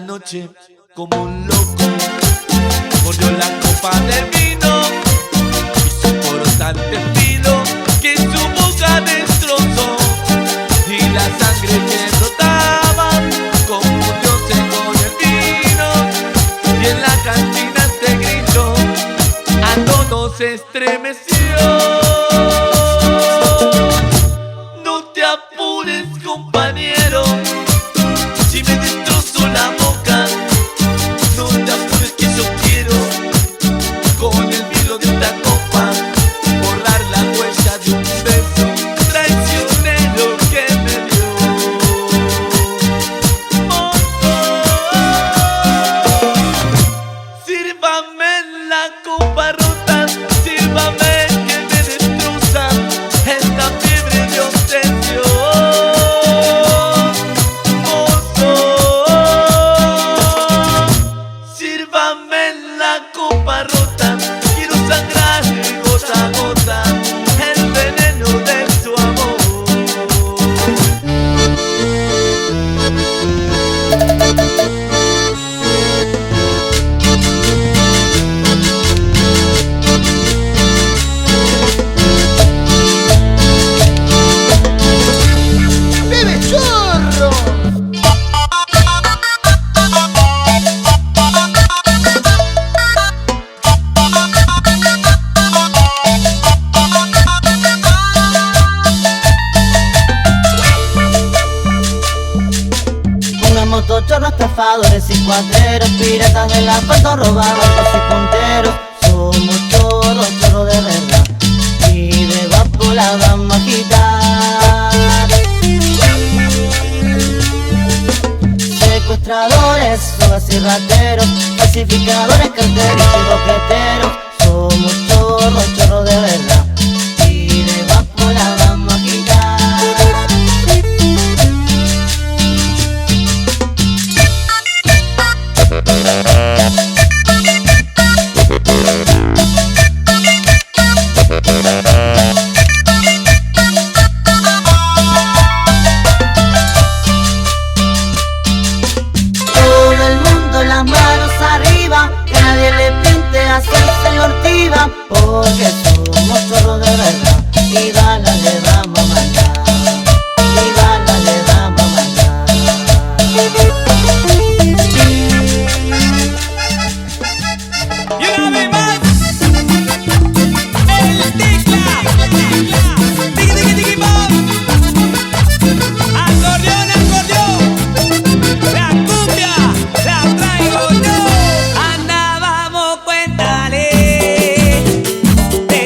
noche como un loco, mordió la copa de vino y su cortante filo que su boca destrozó, y la sangre que brotaba confundióse con el vino, y en la cantina este grito a todos estremeció. No te apures, compañero, si me destrozo la boca. No te apures que yo quiero, con el filo de esta copa, borrar la huella de un beso traicionero que me dio. Mozo, sírvame la copa rota, sírvame que me destroza esta fiebre de obsesión. Sírvame la copa rota, quiero sangrar gota a gota el veneno de su amor. ¡Bebe chorro! Motochorros, estafadores y cuadreros, piratas del asfalto, roban barcos y punteros. Somos chorros, chorros de verdad, y de guapo la vamos a quitar. Secuestradores, sogas y rateros, falsificadores, carteros y boqueteros. Somos chorros, chorros de verdad, y de guapo la vamos a quitar. Todo el mundo las manos arriba, que nadie le pinte hacerse ortiva, porque somos chorros de verdad, y balas le vamos a mandar, y balas le vamos a mandar. Y una vez más, el tecla, tiki tiki tiki pop, acordeón, acordeón, la cumbia la traigo yo. Anda, vamos, cuéntale de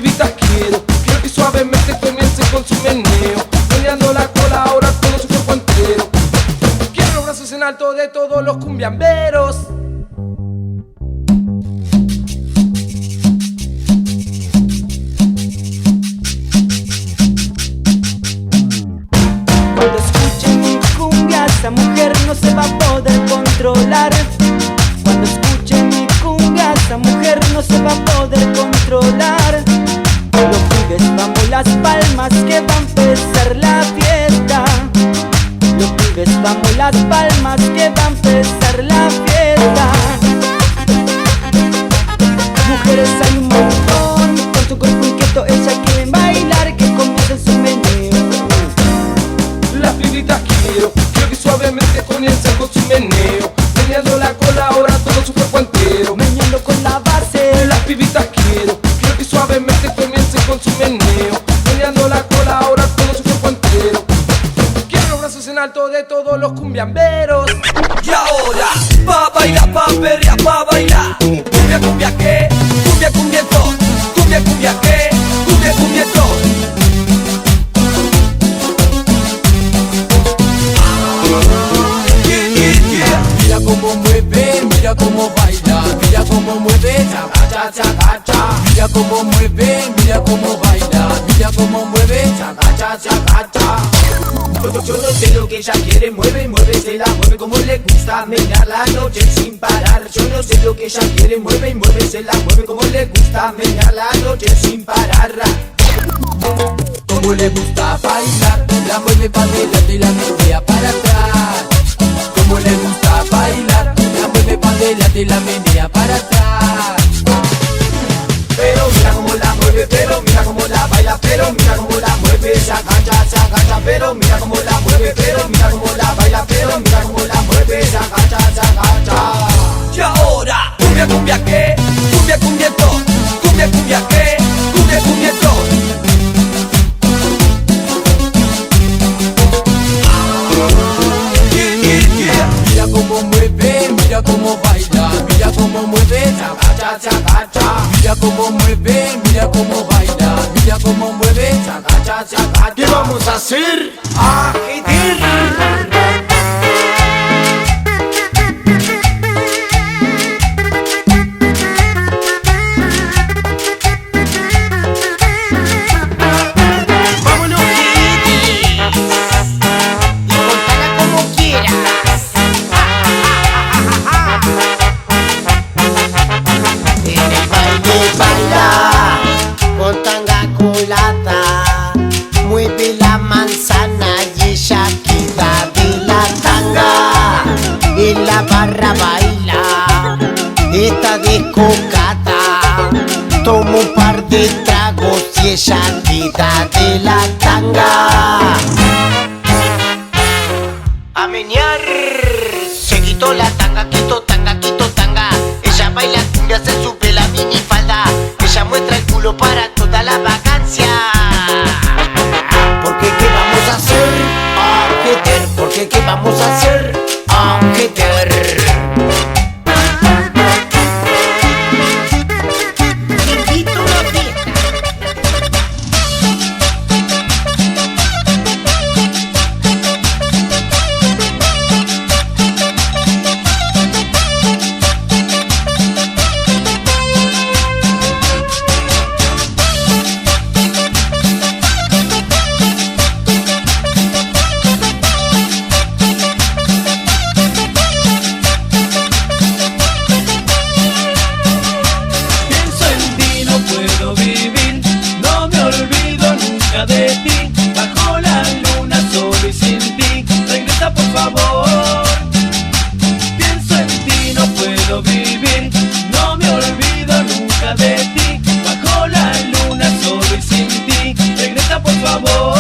pibitas quiero que suavemente comiencen con su meneo, meneando la cola ahora todo su cuerpo entero. Quiero los brazos en alto de todos los cumbiamberos. Cuando escuchen mi cumbia, esa mujer no se va a poder controlar. Cuando escuchen mi cumbia, esa mujer no se va a poder controlar. Los pibes vamos las palmas que va a empezar la fiesta. Los pibes vamos las palmas que va a empezar la fiesta. Mujeres hay un montón, con su cuerpo inquieto ellas quieren bailar, que comiencen su meneo. Las pibitas quiero que suavemente comiencen con su meneo, meneando la cola ahora todo su cuerpo entero. Meneando con la base. Las pibitas quiero que suavemente comiencen con su meneo, meneando la cola ahora todo su cuerpo entero. Quiero los brazos en alto de todos los cumbiamberos. Y ahora, pa' bailar, pa' perrear, pa' bailar. Cumbia, cumbia, ¿qué? Cumbia, cumbietón. Cumbia, cumbia, ¿qué? Cumbia, cumbietón. Mira cómo mueve, mira cómo baila, mira cómo mueve, chaca, chaca, chaca. Mira cómo mueve, mira cómo baila, mira cómo mueve, chaca, chaca, chaca. Yo no sé lo que ella quiere, mueve, mueve, se la mueve como le gusta, menear la noche sin parar. Yo no sé lo que ella quiere, mueve, mueve, se la mueve como le gusta, menear la noche sin parar. Como le gusta bailar, la mueve para adelante y la menea para atrás. Como le gusta bailar, la mueve para adelante y la menea para atrás. Pero mira cómo la mueve, pero mira cómo la baila, pero mira cómo la mueve, se agacha, pero mira cómo la mueve, pero mira cómo la baila, pero mira cómo la mueve, se agacha, Y ahora, cumbia, cumbia, ¿qué? Cumbia, cumbietón. Cumbia, cumbia, ¿qué? Cumbia, cumbietón. Mira cómo mueve, mira cómo baila, mira cómo mueve, chaca, chaca, chaca. Mira cómo mueve, mira cómo baila, mira cómo mueve, chaca, chaca, chaca. ¿Qué vamos a hacer? Vámonos, Kitty. Y contala como quieras. En el baile baila con tanga colada, mueve la manzana y ella quita de la tanga. En la barra baila, está descocada, toma un par de tragos y ella quita de la tanga. A menear, se quitó la tanga, quito tanga, quito tanga. Ella baila cumbia, se sube la minifalda. Ella muestra el culo para toda la vacancia. Porque ¿qué vamos a hacer? Ajeter. Porque ¿qué vamos a hacer? Ajeter. Te invito a una fiesta. Pienso en ti, no puedo vivir. No me olvido nunca de ti. Bajo la luna, solo y sin ti. Regresa, por favor. Pienso en ti, no puedo vivir. No me olvido nunca de ti. Bajo la luna, solo y sin ti. Regresa, por favor.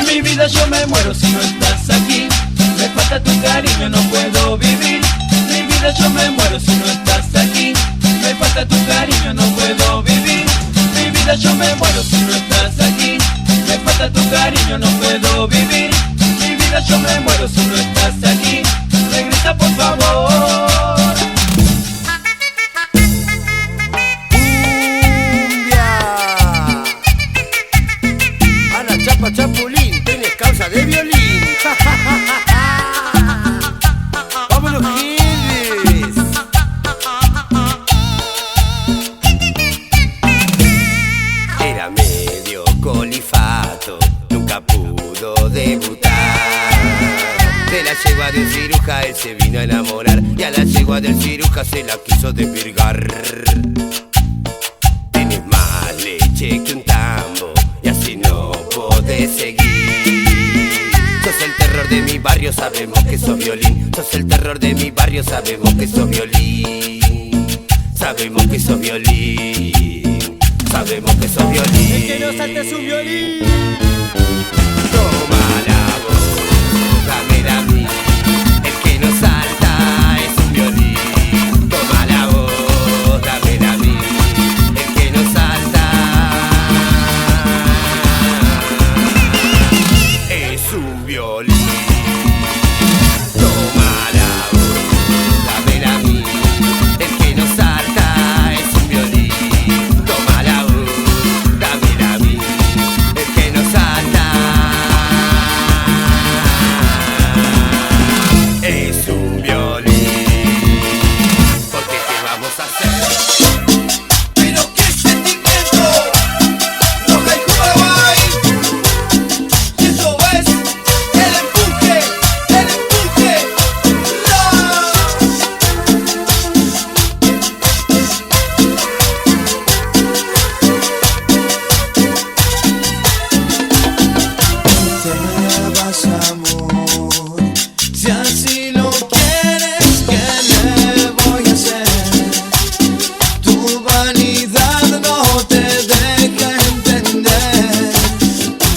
Mi vida, yo me muero si no estás aquí. Me falta tu cariño, no puedo vivir. Mi vida, yo me muero si no estás aquí. Me falta tu cariño, no puedo vivir. Mi vida, yo me muero si no estás aquí. cariño no puedo vivir. Mi vida yo me muero si no estás aquí. Regresa por favor. Ana Chapa Chapulín, tienes causa de violín. ¡Vámonos, Giles! Era medio colifato, nunca pudo debutar. De la yegua del ciruja él se vino a enamorar, y a la yegua del ciruja se la quiso desvirgar. Tienes más leche que un tambo, y así no podés seguir. Sos el terror de mi barrio, sabemos que sos violín. Sos el terror de mi barrio, sabemos que sos violín. Sabemos que sos violín. Sabemos que sos violín. El que no salta es un violín. Toma la voz, dámela a mí. El que no salta es un violín. Toma la voz, dámela a mí. El que no salta es un violín. Toma la voz, dámela a mí. El que no salta es un violín. Toma la voz, dámela a mí. El que no salta es un violín. Porque ¿qué vamos a hacer? Pero qué sentimiento, roja y Paraguay. Y eso es el empuje, el empuje. Te vas, amor, si así lo quieres, ¿qué le voy a hacer? Tu vanidad no te deja entender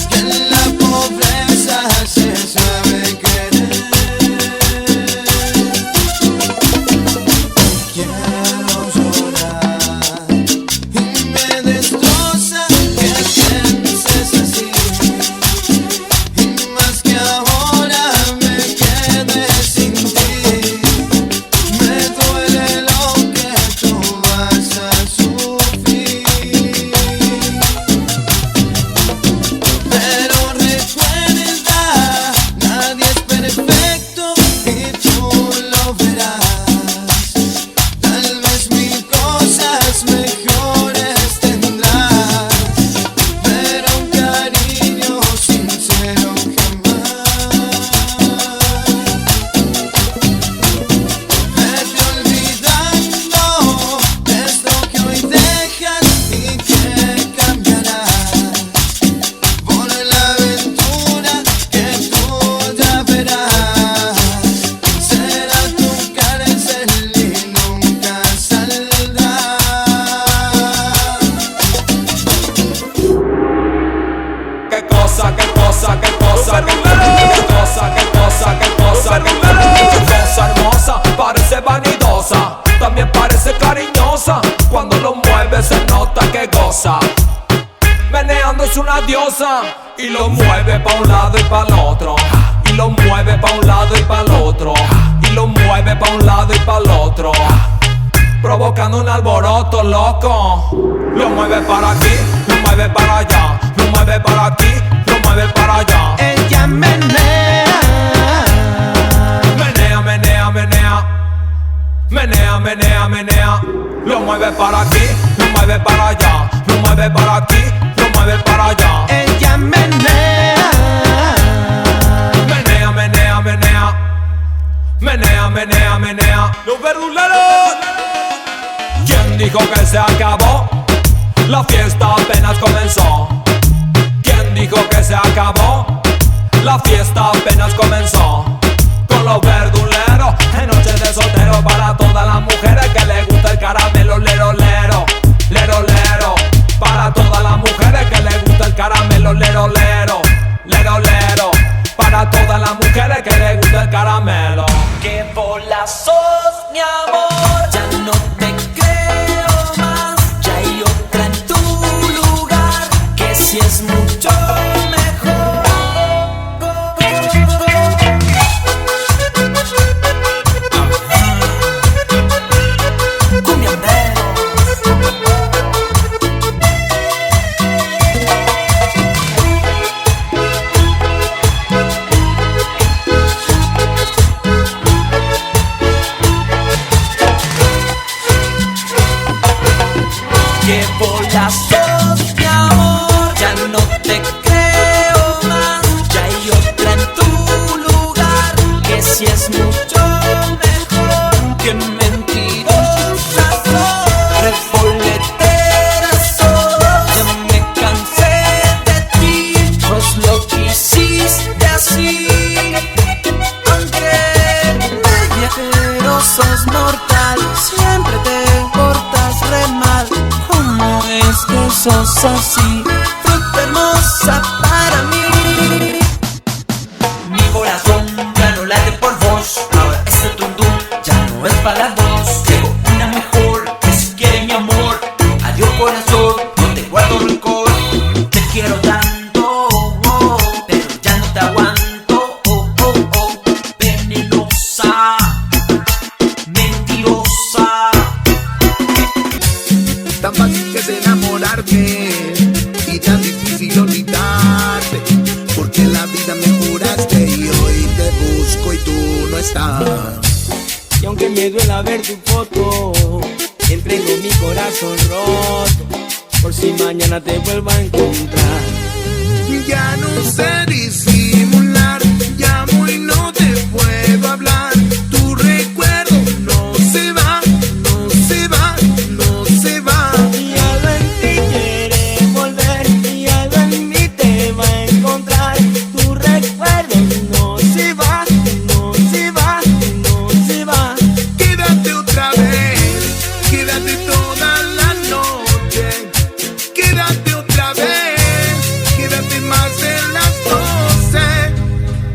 que en la pobreza se sabe querer. Quiero llorar y me destroza que pienses así. Y más que ahora me quedé sin ti, me duele lo que tú vas a sufrir. Pero recuerda, nadie es perfecto y tú lo verás. Tal vez mil cosas mejores tendrás, pero un cariño sincero jamás. Vete olvidando de esto que hoy dejas y que cambiarás por la aventura que tú ya verás. Será tu cárcel y nunca saldrás. Qué cosa, qué cosa, qué cosa, qué cosa, qué cosa, qué cosa, qué cosa hermosa, parece vanidosa, también parece cariñosa. Cuando lo mueve se nota que goza. Meneando es una diosa y lo mueve pa' un lado y pa' el otro. Y lo mueve pa' un lado y pa' el otro. Y lo mueve pa' un lado y pa' el otro. Provocando un alboroto loco. Lo mueve para aquí, lo mueve para allá. Lo mueve para aquí, lo mueve para allá. Ella menea. Menea, menea, menea. Menea, menea, menea. Lo mueve para aquí, lo mueve para allá. Lo mueve para aquí, lo mueve para allá. Ella menea. Menea, menea, menea. Menea, menea, menea. Los verduleros. ¿Quién dijo que se acabó? La fiesta apenas comenzó. ¿Quién dijo que se acabó? La fiesta apenas comenzó. Con los verduleros, en noche de soltero. Para todas las mujeres que les gusta el caramelo. Lero, lero, lero, lero. Para todas las mujeres que les gusta el caramelo. Lero, lero, lero, lero. Para todas las mujeres que les gusta el caramelo. Qué bola sos, mi amor. Ya no te creo más. Ya hay otra en tu lugar que si es mucho mejor. te creo más. Ya hay otra en tu lugar, que si es mucho mejor. Que mentirosas son, revoleteras son. Ya me cansé de ti, pues lo que hiciste así. Pero sos mortal, siempre te portas re mal. ¿Cómo es que sos así? Fruta hermosa para mí. Mi corazón ya no late por vos. Ahora ese tundum ya no es para las dos. Tengo una mejor que si quiere mi amor. Adiós corazón, no te guardo rencor. Te quiero tanto, oh, pero ya no te aguanto, oh, oh, oh. Venenosa, mentirosa. Tan fácil que es enamorarte y tan difícil olvidarte, porque en la vida me juraste y hoy te busco y tú no estás. Y aunque me duela ver tu foto, entrego mi corazón roto, por si mañana te vuelvo a encontrar. Ya no sé disimular, llamo y no te puedo hablar. Tu recuerdo no se va, no se va, no se va. Y algo en ti quiere volver, y algo en mí te va a encontrar. Tu recuerdo no se va, no se va, no se va. Quédate otra vez, quédate toda la noche. Quédate otra vez, quédate más de las 12.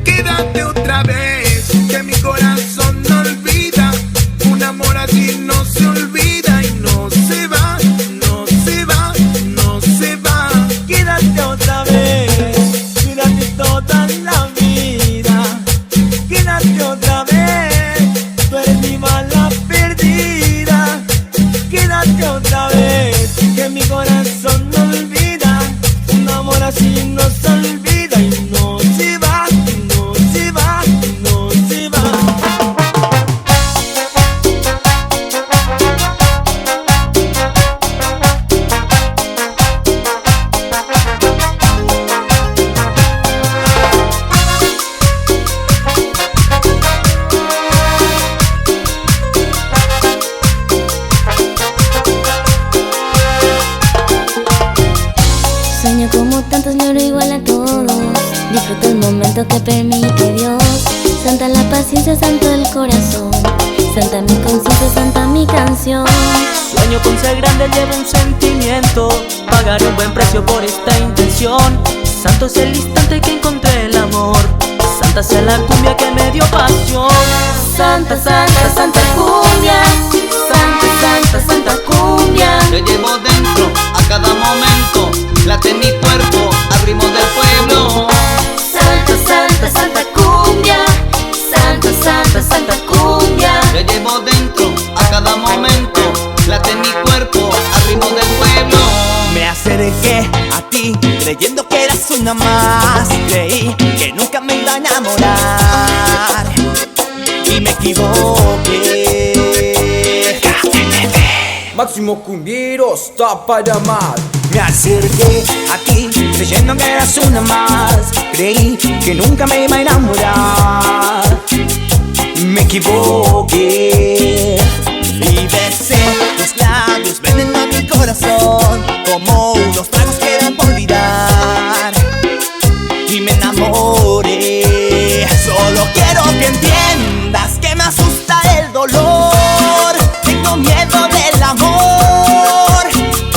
Quédate otra vez, que mi corazón no olvida. Un amor así no se olvida y no se va, no se va, no se va. Quédate otra vez, quédate toda la vida. Quédate otra vez, tú eres mi bala perdida. Quédate otra vez, que mi corazón no olvida. Un amor así no se olvida y no se va, no se va, no se va. Sueño como tantos, lloro igual a todos. Disfruto el momento que permite Dios. Santa la paciencia, santo el corazón. Santa mi conciencia, santa mi canción. Sueño con ser grande, llevo un sentimiento. Pagaré un buen precio por esta intención. Santo es el instante que encontré el amor. Santa sea la cumbia que me dio pasión. Santa, santa, santa cumbia. Santa, santa, santa cumbia. Lo llevo dentro a cada momento. Late mi cuerpo al ritmo del pueblo. Santa, santa, santa cumbia. Santa, santa, santa cumbia. Lo llevo dentro a cada momento. Late mi cuerpo al ritmo del pueblo. Me acerqué a ti creyendo que eras una más. Creí que nunca me iba a enamorar y me equivoqué. Máximo Cumbiero está para más. Me acerqué a ti creyendo que eras una más. Creí que nunca me iba a enamorar. Me equivoqué y besé tus labios, veneno a mi corazón, como unos tragos que dan por olvidar. Y me enamoré. Solo quiero que entiendas que me asusta el dolor. Tengo miedo del amor.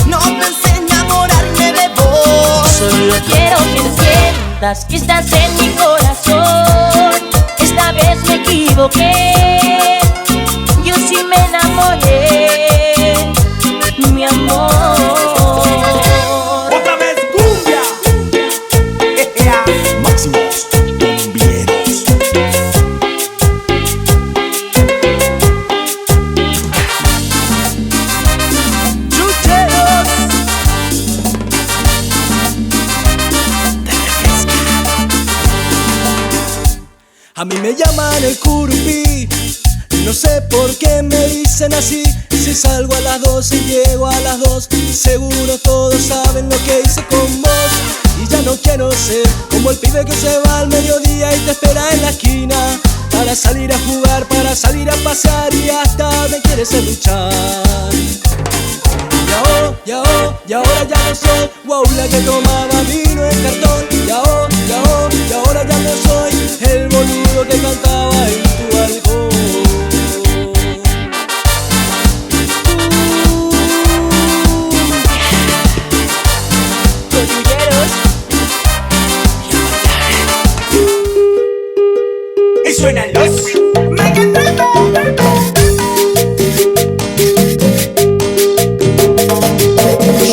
No pensé enamorarme de vos. Solo quiero que entiendas que estás en mi corazón. Esta vez me equivoqué. Yo sí me enamoré, mi amor. Otra vez cumbia. Máximos Cumbieros. Chucheros. Te refresca. A mí me llaman el curupí. No sé por qué me dicen así. Si salgo a las 2 y llego a las 2, seguro todos saben lo que hice con vos. Y ya no quiero ser como el pibe que se va al mediodía y te espera en la esquina para salir a jugar, para salir a pasear y hasta me quieres luchar. Y ahora ya no soy wow, la que tomaba vino en cartón. Y ahora ya no soy el boludo que cantaba en tu balcón. Y suenan los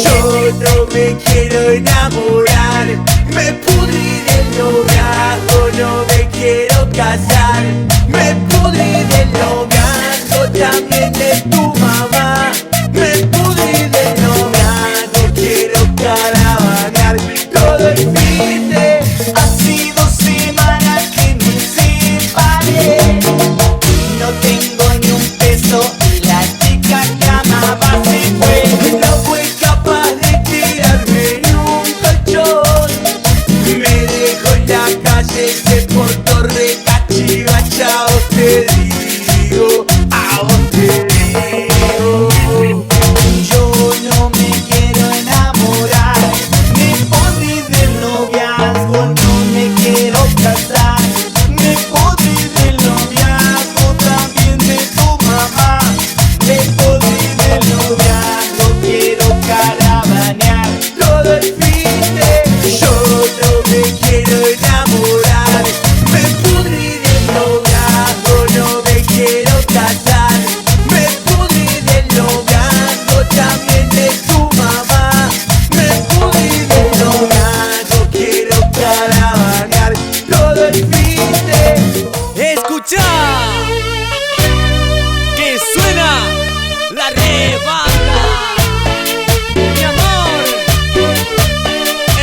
Yo no me quiero enamorar, me pudrí del noviazgo, no me quiero casar, me pudrí del noviazgo, también de tu mamá, me pudrí del noviazgo, quiero caravanar todo el fin de así 2 semanas que me separé. No tengo ni un peso y la chica que amaba se fue. No fue capaz de tirarme en un colchón. Me dejó en la calle, se portó recachiva. Chao, te digo, a vos te digo. Yo no me quiero enamorar, me podrí del noviazgo, no me quiero casar, me podrí del noviazgo, también de tu mamá, me podrí del noviazgo, quiero caravanear todo el fin de. Yo no me quiero enamorar, me pudrí del noviazgo, no me quiero casar, me pudrí del noviazgo, también de tu mamá, me pudrí del noviazgo, quiero caravanear todo el fin de. Escucha que suena la rebanda. Mi amor,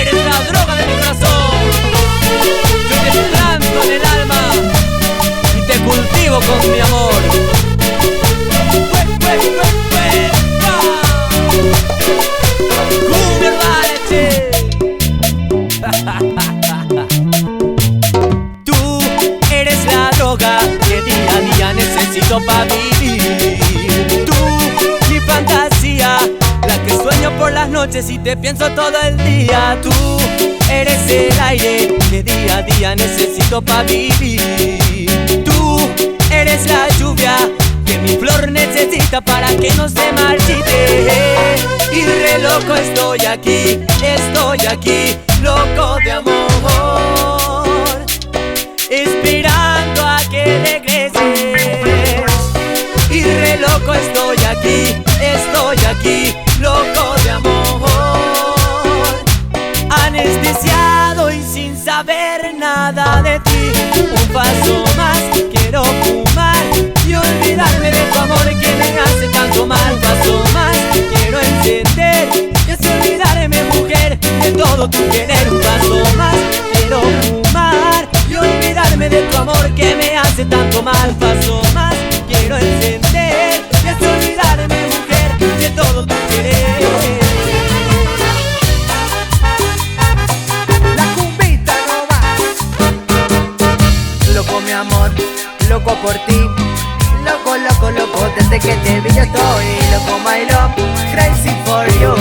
eres la droga de mi corazón. Yo te planto en el alma y te cultivo con mi amor. Cumbia Valeche. Tú eres la droga que día a día necesito para vivir. Tú, mi fantasía, la que sueño por las noches y te pienso todo el día. Tú eres el aire que día a día necesito para vivir. Tú eres la lluvia que mi flor necesita para que no se marchite. Y re loco estoy aquí, loco de amor, esperando a que regreses. Y re loco estoy aquí, loco de amor, anestesiado y sin saber nada de ti. Un paso más, quiero fumar y olvidarme de tu amor que me hace tanto mal. Un paso más, quiero encender y así olvidarme, mujer, de todo tu querer. Un paso más, quiero fumar y olvidarme de tu amor que me hace tanto mal. Un paso más, quiero encender y así olvidarme, mujer, de todo tu querer. La cumbita no va. Loco mi amor, loco por ti. Loco, loco, loco, desde que te vi yo estoy. Loco my love, crazy for you.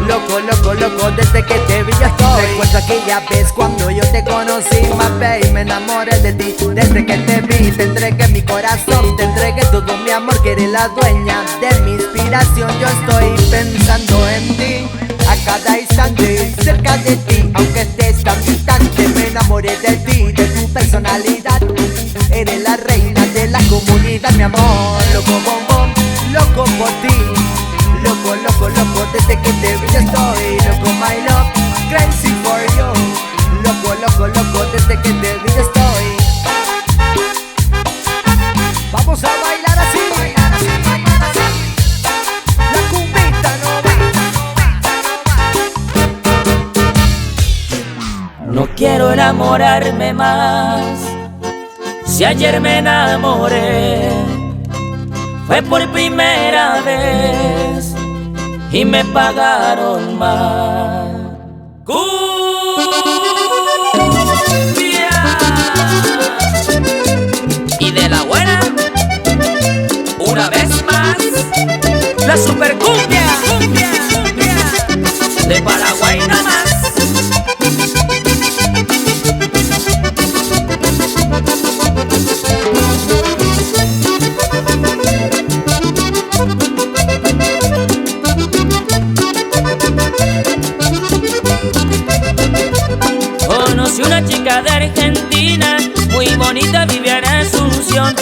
Loco, loco, loco, desde que te vi yo estoy. Recuerdo aquella vez cuando yo te conocí, my baby, me enamoré de ti. Desde que te vi, te entregué mi corazón, te entregué todo mi amor, que eres la dueña de mi inspiración. Yo estoy pensando en ti a cada instante, cerca de ti, aunque estés tan distante. Me enamoré de ti, de tu personalidad. Eres la reina de la comunidad, mi amor. Loco bombón, loco por ti. Loco, loco, loco, desde que te vi yo estoy. Loco my love, crazy for you. Loco, loco, loco, desde que te vi yo estoy. Vamos a bailar así. La cumbita no va. No quiero enamorarme más. Si ayer me enamoré, fue por primera vez y me pagaron mal. Conocí una chica de Argentina, muy bonita, vivía en Asunción.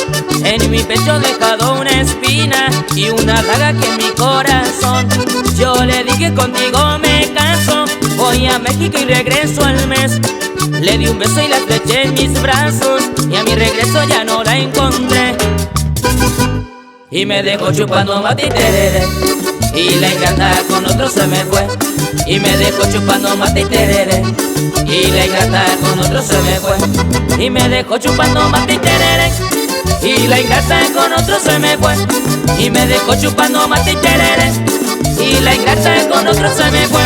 En mi pecho dejado una espina y una daga que en mi corazón. Yo le dije contigo me caso, voy a México y regreso al mes. Le di un beso y la estreché en mis brazos y a mi regreso ya no la encontré. Y me dejó chupando mate y tereré, y la ingrata con otro se me fue. Y me dejó chupando mate y tereré, y la ingrata con otro se me fue. Y me dejó chupando mate y tereré, y la ingrata con otro se me fue. Y me dejó chupando mate y tereré, y la ingrata con otro se me fue.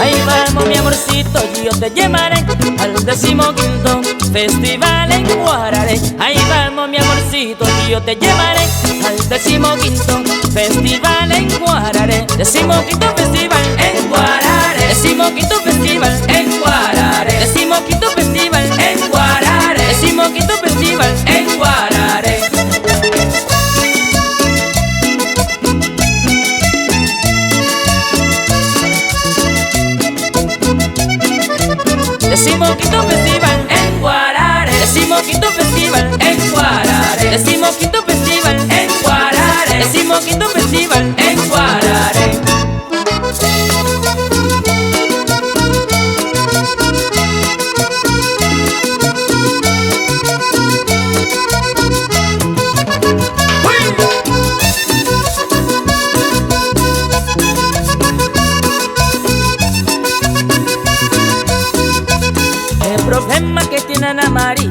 Ahí vamos mi amorcito, yo te llevaré al 15º festival en Guararé. Ahí vamos mi amorcito, yo te llevaré al 15º festival en Guararé. 15º festival en Guararé. 15º festival en Guararé. 15º festival en Guararé. 15º festival en Guararé. Decimoquinto festival en Guararé. Decimoquinto festival en Guararé. Decimoquinto festival en Guararé. Decimoquinto festival en Guararé. El problema que tiene Ana María,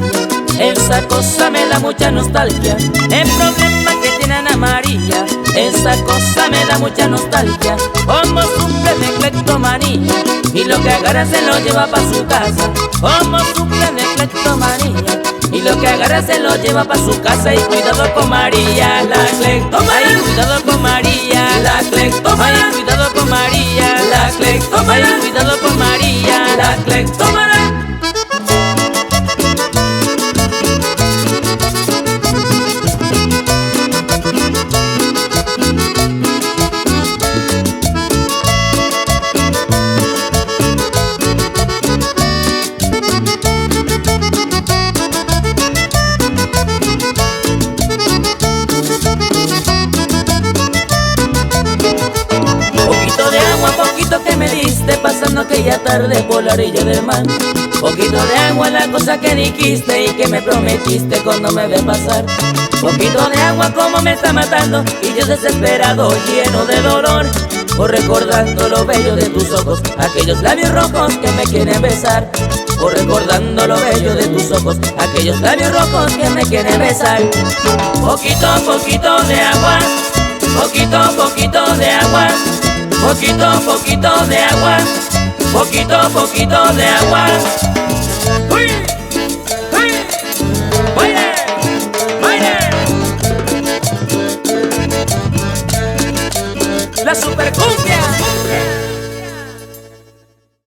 esa cosa me da mucha nostalgia. El problema que tiene Ana María, esa cosa me da mucha nostalgia. Como sufre de cleptomanía y lo que agarra se lo lleva pa' su casa. Como sufre de cleptomanía y lo que agarra se lo lleva pa' su casa. Y cuidado con María, la cleptomana. Y cuidado con María, la cleptomana. Y cuidado con María, la cleptomana. Y cuidado con María, la cleptomana. Poquito de agua, poquito que me diste, pasando aquella tarde por la orilla del mar. Poquito de agua, la cosa que dijiste y que me prometiste cuando me ve pasar. Poquito de agua como me está matando y yo desesperado, lleno de dolor, o recordando lo bello de tus ojos, aquellos labios rojos que me quieren besar. O recordando lo bello de tus ojos, aquellos labios rojos que me quieren besar. Poquito, poquito de agua, poquito, poquito de agua, poquito, poquito de agua, poquito, poquito de agua.